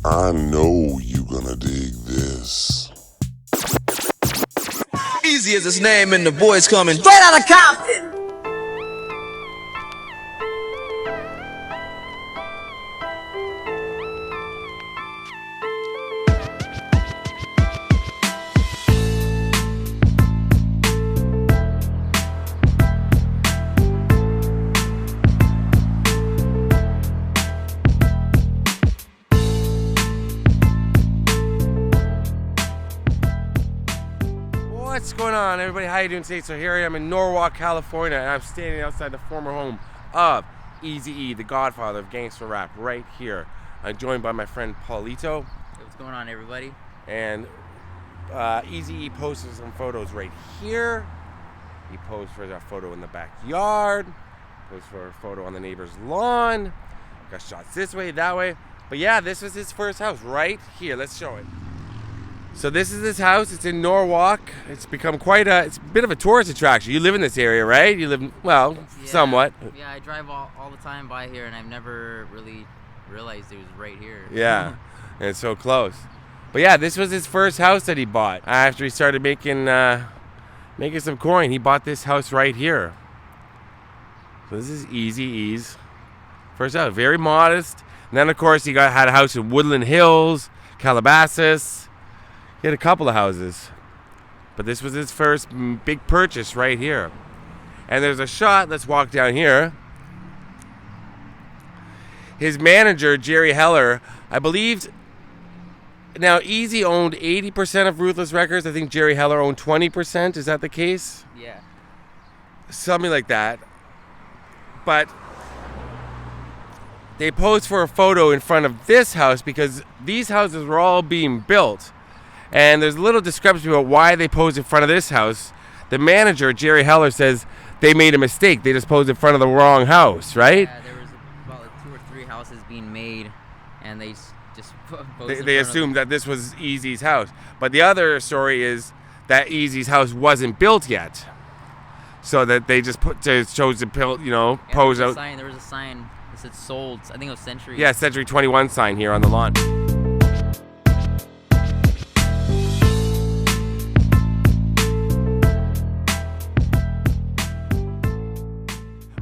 I know you gonna dig this. Eazy is his name and the boys coming straight out of Compton. What's going on, everybody? How you doing today? So here I am in Norwalk, California, and I'm standing outside the former home of Eazy-E, the godfather of gangsta rap, right here. I'm joined by my friend Paulito. Hey, what's going on, everybody? And Eazy-E posted some photos right here. He posed for a photo in the backyard. Posed for a photo on the neighbor's lawn. Got shots this way, that way. But yeah, this was his first house right here. Let's show it. So this is his house. It's in Norwalk. It's become it's a bit of a tourist attraction. You live in this area, right? You live, well, Yeah, somewhat. Yeah, I drive all the time by here, and I've never really realized it was right here. Yeah, and it's so close. But yeah, this was his first house that he bought. After he started making some coin, he bought this house right here. So this is Eazy-E's first house. Very modest. And then, of course, he had a house in Woodland Hills, Calabasas. He had a couple of houses, but this was his first big purchase right here. And there's a shot, let's walk down here. His manager, Jerry Heller, I believed, now Eazy owned 80% of Ruthless Records. I think Jerry Heller owned 20%. Is that the case? Yeah. Something like that. But they posed for a photo in front of this house because these houses were all being built. And there's a little discrepancy about why they posed in front of this house. The manager, Jerry Heller, says they made a mistake. They just posed in front of the wrong house, right? Yeah, there was about 2 or 3 houses being made, and they just They assumed that this was Eazy's house. But the other story is that Eazy's house wasn't built yet. So that they just chose to build, pose out. There was a sign that said sold. I think it was Century. Yeah, Century 21 sign here on the lawn.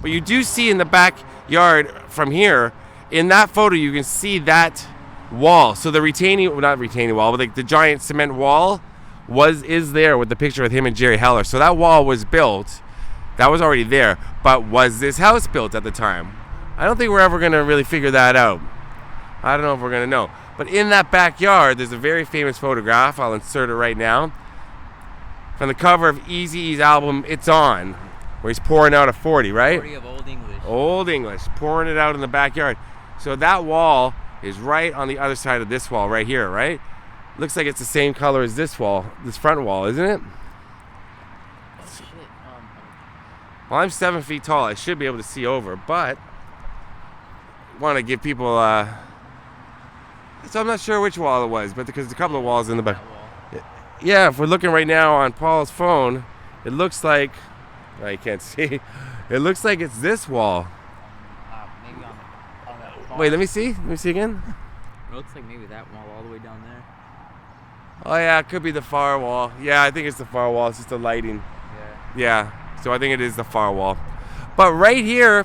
But you do see in the backyard from here, in that photo, you can see that wall. So the not retaining wall, but like the giant cement wall is there with the picture of him and Jerry Heller. So that wall was built. That was already there. But was this house built at the time? I don't think we're ever going to really figure that out. I don't know if we're going to know. But in that backyard, there's a very famous photograph. I'll insert it right now. From the cover of Eazy-E's album, It's On, where he's pouring out a 40, right? 40 of Old English. Old English, pouring it out in the backyard. So that wall is right on the other side of this wall right here, right? Looks like it's the same color as this wall, this front wall, isn't it? Oh, shit. Well, I'm 7 feet tall. I should be able to see over, but I want to give people, so I'm not sure which wall it was, but because there's a couple of walls in the back. Yeah, if we're looking right now on Paul's phone, it looks like, I can't see. It looks like it's this wall. Maybe on that far. Wait, let me see. Let me see again. It looks like maybe that wall all the way down there. Oh yeah, it could be the far wall. Yeah, I think it's the far wall. It's just the lighting. Yeah. So I think it is the far wall. But right here,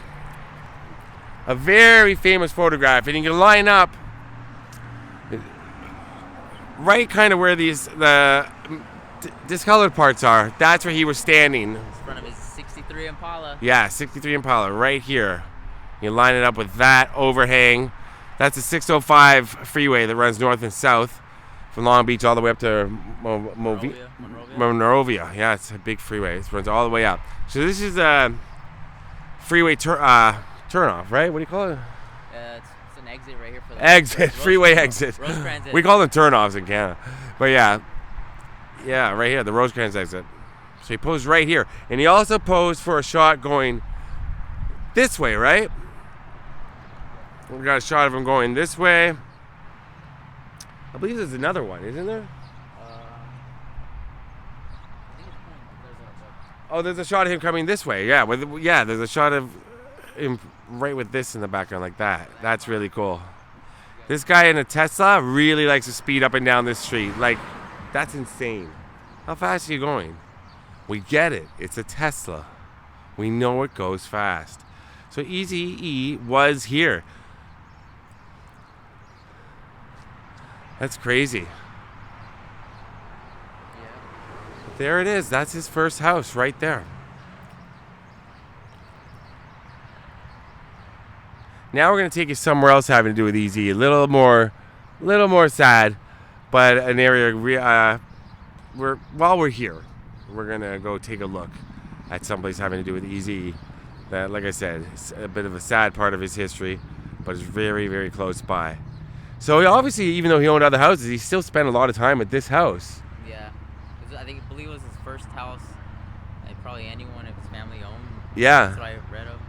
a very famous photograph, and you can line up right kind of where the discolored parts are. That's where he was standing. In front of his 63 Impala. Yeah, 63 Impala right here. You line it up with that overhang. That's a 605 freeway that runs north and south from Long Beach all the way up to Monrovia. Yeah, it's a big freeway. It runs all the way up. So this is a freeway turnoff, right? What do you call it? It's an exit right here for the exit, freeway exit. Rosecrans We call them turnoffs in Canada. But yeah, right here, the Rosecrans exit. So he posed right here. And he also posed for a shot going this way, right? We got a shot of him going this way. I believe there's another one, isn't there? Oh, there's a shot of him coming this way. Yeah, there's a shot of him right with this in the background like that. That's really cool. This guy in a Tesla really likes to speed up and down this street. Like, that's insane. How fast are you going? We get it. It's a Tesla. We know it goes fast. So Eazy-E was here. That's crazy. Yeah. There it is. That's his first house right there. Now we're gonna take you somewhere else having to do with Eazy. A little more sad, but an area while we're here, we're gonna go take a look at someplace having to do with Eazy. That, like I said, is a bit of a sad part of his history, but it's very, very close by. So he obviously, even though he owned other houses, he still spent a lot of time at this house. Yeah. I believe it was his first house. Like probably anyone of his family owned. Yeah. That's what I read of.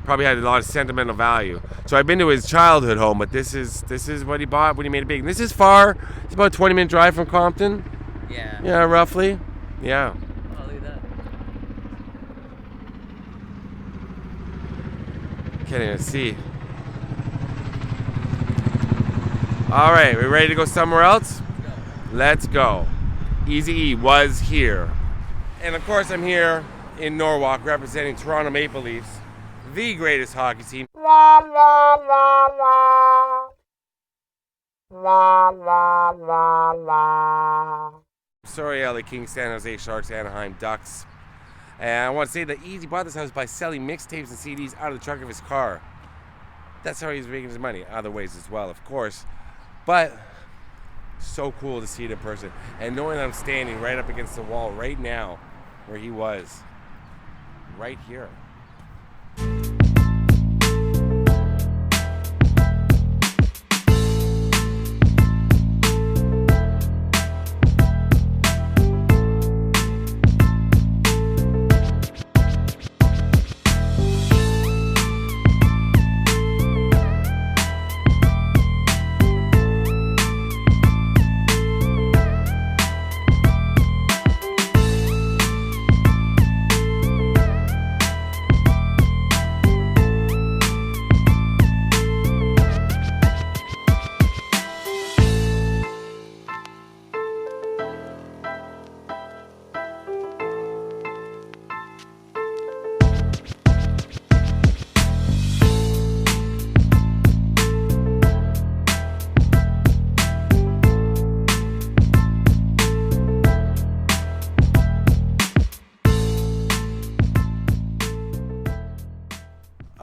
Probably had a lot of sentimental value. So I've been to his childhood home, but this is what he bought when he made it big. And this is far. It's about a 20-minute drive from Compton. Yeah. Yeah, roughly. Yeah. Oh, look at that. Can't even see. All right, we ready to go somewhere else? Let's go. Eazy-E was here. And of course I'm here in Norwalk representing Toronto Maple Leafs, the greatest hockey team. Sorry, LA Kings, San Jose Sharks, Anaheim Ducks. And I want to say that Eazy bought this house by selling mixtapes and CDs out of the trunk of his car. That's how he's making his money. Other ways as well, of course. But so cool to see it in person. And knowing I'm standing right up against the wall right now where he was. Right here.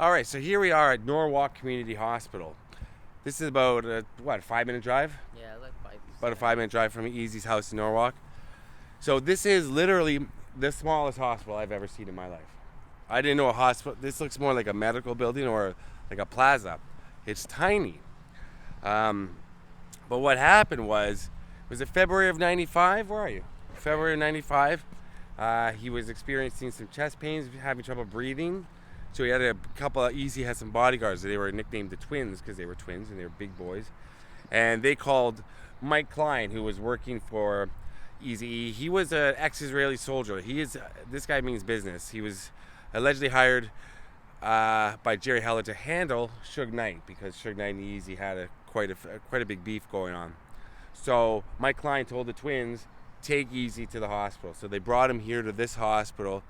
All right, so here we are at Norwalk Community Hospital. This is about a 5-minute drive? Yeah, like 5. About a 5-minute drive from Eazy's house in Norwalk. So this is literally the smallest hospital I've ever seen in my life. I didn't know a hospital. This looks more like a medical building or like a plaza. It's tiny. But what happened was it February of 95? Where are you? February of 95. He was experiencing some chest pains, having trouble breathing. So he had Eazy had some bodyguards. They were nicknamed the Twins because they were twins and they were big boys. And they called Mike Klein, who was working for Eazy-E. He was an ex-Israeli soldier. This guy means business. He was allegedly hired by Jerry Heller to handle Suge Knight because Suge Knight and Eazy had quite a big beef going on. So Mike Klein told the Twins, take Eazy to the hospital. So they brought him here to this hospital.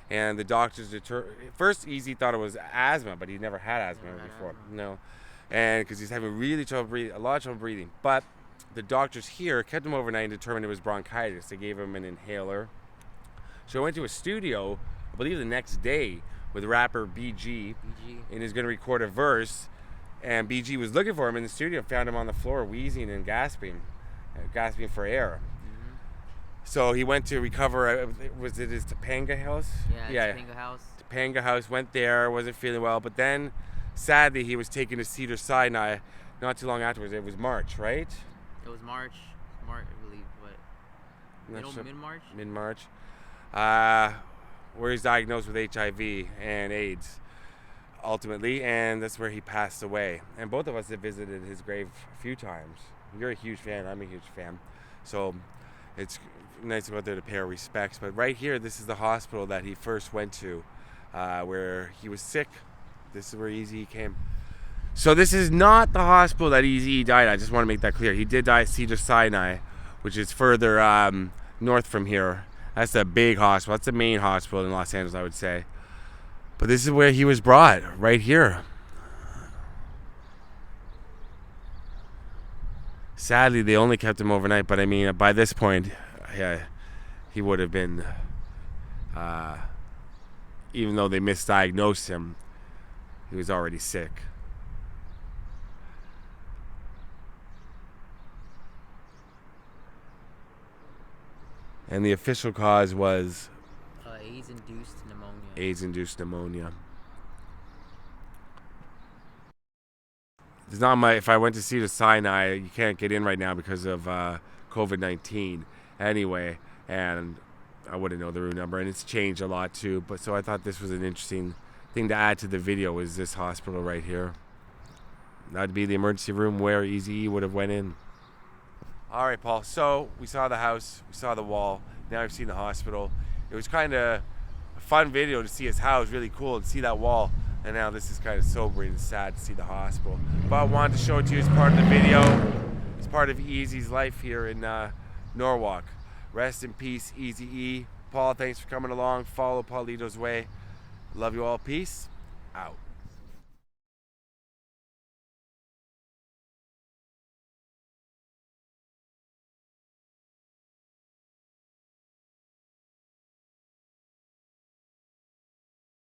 And the doctors first Eazy thought it was asthma, but he never had asthma before. No, and because he's having a lot of trouble breathing. But the doctors here kept him overnight and determined it was bronchitis. They gave him an inhaler. So I went to a studio, I believe the next day, with rapper BG. And he's going to record a verse. And BG was looking for him in the studio, found him on the floor, wheezing and gasping for air. So he went to recover. Was it his Topanga house? Yeah. Topanga house. Topanga house. Went there. Wasn't feeling well. But then, sadly, he was taken to Cedar Sinai. Not too long afterwards. It was March, right? It was March, I believe. But mid-March. Mid-March. Where he's diagnosed with HIV and AIDS, ultimately, and that's where he passed away. And both of us have visited his grave a few times. You're a huge fan. I'm a huge fan. So it's nice to go out there to pay our respects. But right here, this is the hospital that he first went to, where he was sick. This is where Eazy came. So this is not the hospital that Eazy-E died at. I just want to make that clear. He did die at Cedars-Sinai, which is further north from here. That's the big hospital. That's the main hospital in Los Angeles, I would say. But this is where he was brought, right here. Sadly, they only kept him overnight, but I mean, by this point, yeah, he would have been, even though they misdiagnosed him, he was already sick. And the official cause was AIDS-induced pneumonia. AIDS-induced pneumonia. There's not much. If I went to Cedars-Sinai, you can't get in right now because of COVID-19. Anyway, and I wouldn't know the room number, and it's changed a lot too. But so I thought this was an interesting thing to add to the video. Is this hospital right here? That'd be the emergency room where Eazy-E would have went in. All right, Paul. So we saw the house, we saw the wall. Now we've seen the hospital. It was kind of a fun video to see his house. Really cool to see that wall. And now this is kind of sobering and sad to see the hospital. But I wanted to show it to you as part of the video. It's part of Eazy's life here in Norwalk. Rest in peace, Eazy-E. Paul, thanks for coming along. Follow Paulito's way. Love you all. Peace out.